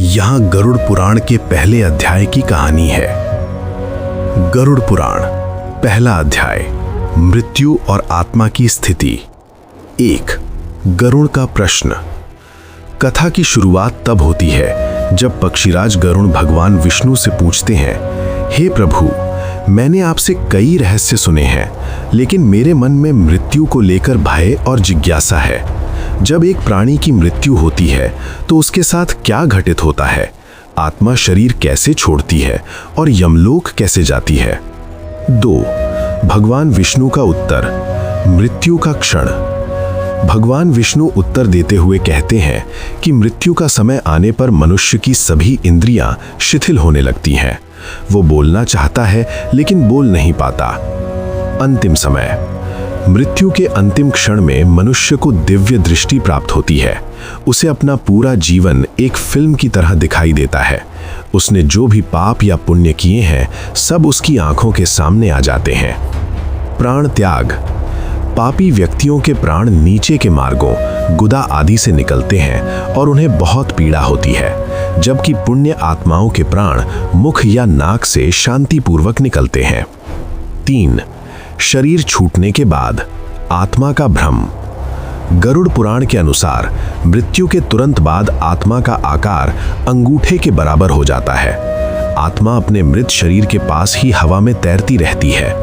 यहाँ गरुड़ पुराण के पहले अध्याय की कहानी है। गरुड़ पुराण पहला अध्याय, मृत्यु और आत्मा की स्थिति। 1. गरुड़ का प्रश्न। कथा की शुरुआत तब होती है जब पक्षीराज गरुड़ भगवान विष्णु से पूछते हैं, हे प्रभु, मैंने आपसे कई रहस्य सुने हैं, लेकिन मेरे मन में मृत्यु को लेकर भय और जिज्ञासा है। जब एक प्राणी की मृत्यु होती है तो उसके साथ क्या घटित होता है? आत्मा शरीर कैसे छोड़ती है और यमलोक कैसे जाती है? 2. भगवान विष्णु का उत्तर, मृत्यु का क्षण। भगवान विष्णु उत्तर देते हुए कहते हैं कि मृत्यु का समय आने पर मनुष्य की सभी इंद्रियां शिथिल होने लगती हैं। वो बोलना चाहता है लेकिन बोल नहीं पाता। अंतिम समय। मृत्यु के अंतिम क्षण में मनुष्य को दिव्य दृष्टि प्राप्त होती है। उसे अपना पूरा जीवन एक फिल्म की तरह दिखाई देता है। उसने जो भी पाप या पुण्य किए हैं, सब उसकी आंखों के सामने आ जाते हैं। प्राण त्याग। पापी व्यक्तियों के प्राण नीचे के मार्गों, गुदा आदि से निकलते हैं और उन्हें बहुत पीड़ा होती है, जबकि पुण्य आत्माओं के प्राण मुख या नाक से शांतिपूर्वक निकलते हैं। 3. शरीर छूटने के बाद आत्मा का भ्रम। गरुड़ पुराण के अनुसार मृत्यु के तुरंत बाद आत्मा का आकार अंगूठे के बराबर हो जाता है। आत्मा अपने मृत शरीर के पास ही हवा में तैरती रहती है।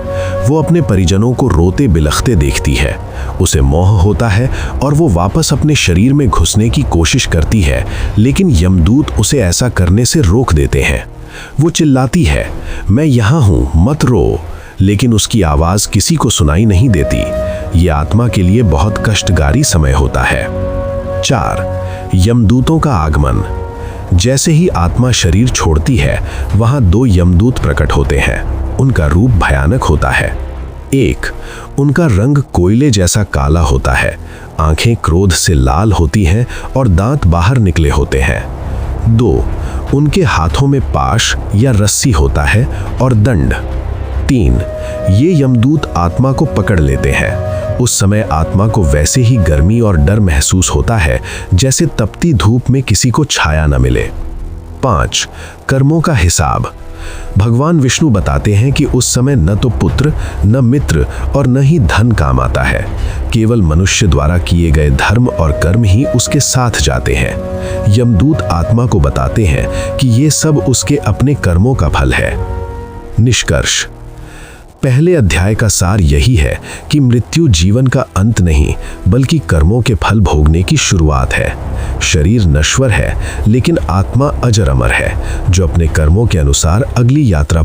वो अपने परिजनों को रोते बिलखते देखती है। उसे मोह होता है और वो वापस अपने शरीर में घुसने की कोशिश करती है, लेकिन यमदूत उसे ऐसा करने से रोक देते हैं। वो चिल्लाती है, मैं यहाँ हूँ, मत रो, लेकिन उसकी आवाज किसी को सुनाई नहीं देती। ये आत्मा के लिए बहुत कष्टकारी समय होता है। 4. यमदूतों का आगमन। जैसे ही आत्मा शरीर छोड़ती है, वहां 2 यमदूत प्रकट होते हैं। उनका रूप भयानक होता है। 1. उनका रंग कोयले जैसा काला होता है, आंखें क्रोध से लाल होती हैं और दांत बाहर निकले होते हैं। 2. उनके हाथों में पाश या रस्सी होता है और दंड। 3. ये यमदूत आत्मा को पकड़ लेते हैं। उस समय आत्मा को वैसे ही गर्मी और डर महसूस होता है जैसे तपती धूप में किसी को छाया न मिले। 5. कर्मों का हिसाब। भगवान विष्णु बताते हैं कि उस समय न तो पुत्र, न मित्र और न ही धन काम आता है। केवल मनुष्य द्वारा किए गए धर्म और कर्म ही उसके साथ जाते हैं। यमदूत आत्मा को बताते हैं कि ये सब उसके अपने कर्मों का फल है। निष्कर्ष। पहले अध्याय का सार यही है कि मृत्यु जीवन का अंत नहीं, बल्कि कर्मों के फल भोगने की शुरुआत है। शरीर नश्वर है, लेकिन आत्मा अजर अमर है, जो अपने कर्मों के अनुसार अगली यात्रा